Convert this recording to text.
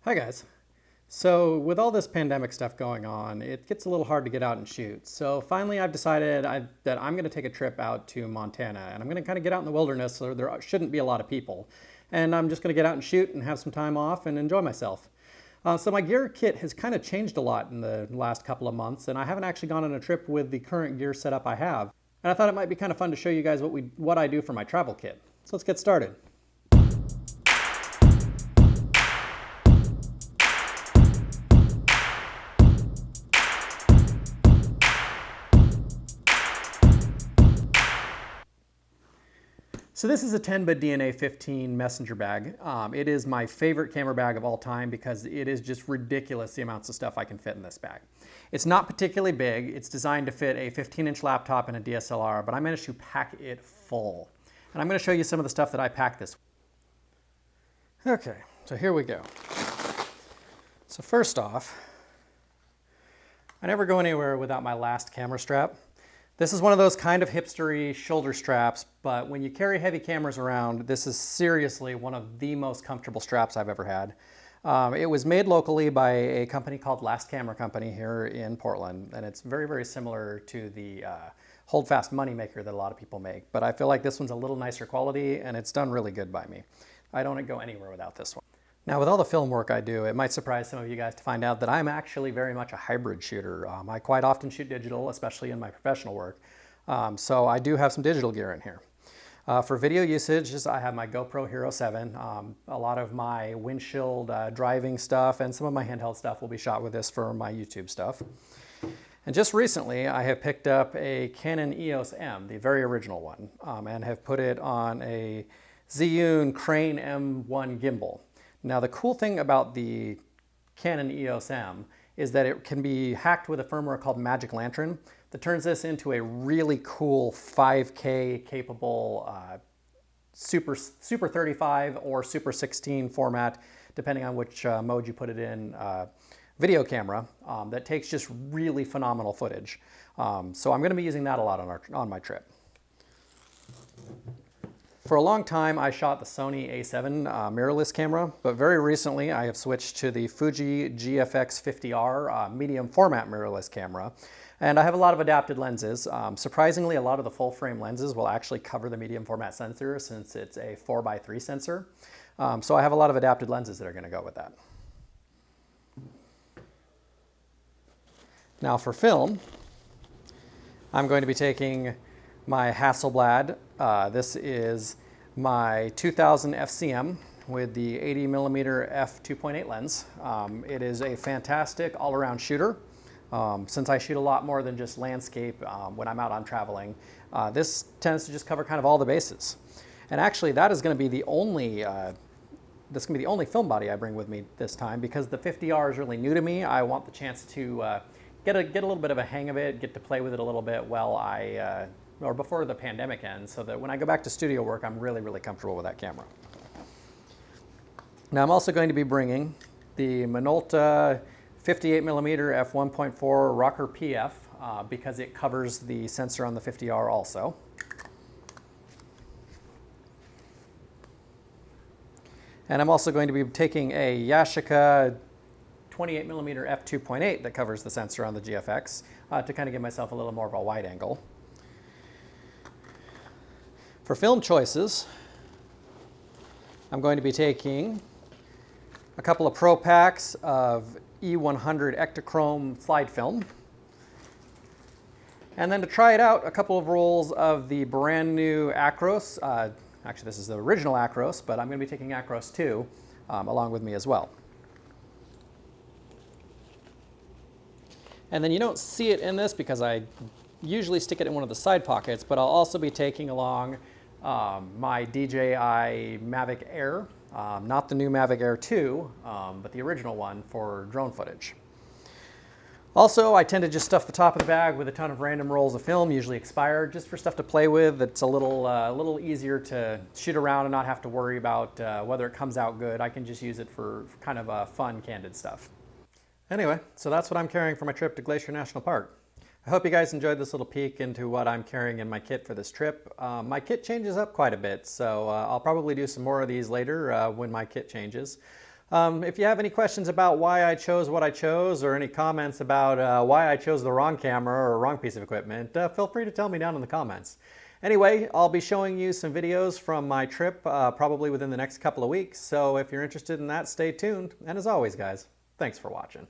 Hi guys. So with all this pandemic stuff going on, it gets a little hard to get out and shoot. So finally I've decided that I'm going to take a trip out to Montana, and I'm going to kind of get out in the wilderness so there shouldn't be a lot of people. And I'm just going to get out and shoot and have some time off and enjoy myself. So my gear kit has kind of changed a lot in the last couple of months, and I haven't actually gone on a trip with the current gear setup I have. And I thought it might be kind of fun to show you guys what I do for my travel kit. So let's get started. So this is a 10-bit 15 messenger bag. It is my favorite camera bag of all time because it is just ridiculous the amounts of stuff I can fit in this bag. It's not particularly big. It's designed to fit a 15-inch laptop and a DSLR, but I managed to pack it full. And I'm going to show you some of the stuff that I packed this week. Okay, so here we go. So first off, I never go anywhere without my last camera strap. This is one of those kind of hipstery shoulder straps, but when you carry heavy cameras around, this is seriously one of the most comfortable straps I've ever had. It was made locally by a company called Last Camera Company here in Portland, and it's very, very similar to the Holdfast Moneymaker that a lot of people make, but I feel like this one's a little nicer quality, and it's done really good by me. I don't go anywhere without this one. Now, with all the film work I do, it might surprise some of you guys to find out that I'm actually very much a hybrid shooter. I quite often shoot digital, especially in my professional work. So I do have some digital gear in here. For video usage, I have my GoPro Hero 7. A lot of my windshield driving stuff and some of my handheld stuff will be shot with this for my YouTube stuff. And just recently, I have picked up a Canon Eos M, the very original one, and have put it on a Zhiyun Crane M1 gimbal. Now, the cool thing about the Canon Eos M is that it can be hacked with a firmware called Magic Lantern that turns this into a really cool 5K capable Super 35 or Super 16 format, depending on which mode you put it in, video camera that takes just really phenomenal footage. So I'm going to be using that a lot on my trip. For a long time, I shot the Sony A7 mirrorless camera, but very recently I have switched to the Fuji GFX 50R medium format mirrorless camera. And I have a lot of adapted lenses. Surprisingly, a lot of the full frame lenses will actually cover the medium format sensor since it's a 4x3 sensor. So I have a lot of adapted lenses that are going to go with that. Now for film, I'm going to be taking my Hasselblad. This is my 2000 FCM with the 80mm f2.8 lens. It is a fantastic all-around shooter. Since I shoot a lot more than just landscape when I'm out on traveling, this tends to just cover kind of all the bases. And actually, that is going to be the only film body I bring with me this time because the 50R is really new to me. I want the chance to get a little bit of a hang of it, get to play with it a little bit while or before the pandemic ends, so that when I go back to studio work, I'm really, really comfortable with that camera. Now, I'm also going to be bringing the Minolta 58mm f1.4 Rocker PF because it covers the sensor on the 50R also. And I'm also going to be taking a Yashica 28mm f2.8 that covers the sensor on the GFX to kind of give myself a little more of a wide angle. For film choices, I'm going to be taking a couple of Pro packs of E100 Ektachrome slide film. And then to try it out, a couple of rolls of the brand new Acros. Actually, this is the original Acros, but I'm going to be taking Acros 2 along with me as well. And then you don't see it in this because I usually stick it in one of the side pockets, but I'll also be taking along my DJI Mavic Air, not the new Mavic Air 2, but the original one for drone footage. Also, I tend to just stuff the top of the bag with a ton of random rolls of film, usually expired, just for stuff to play with. It's a little easier to shoot around and not have to worry about whether it comes out good. I can just use it for kind of fun, candid stuff. Anyway, so that's what I'm carrying for my trip to Glacier National Park. I hope you guys enjoyed this little peek into what I'm carrying in my kit for this trip. My kit changes up quite a bit, so I'll probably do some more of these later when my kit changes. If you have any questions about why I chose what I chose, or any comments about why I chose the wrong camera or wrong piece of equipment, feel free to tell me down in the comments. Anyway, I'll be showing you some videos from my trip probably within the next couple of weeks, so if you're interested in that, stay tuned. And as always, guys, thanks for watching.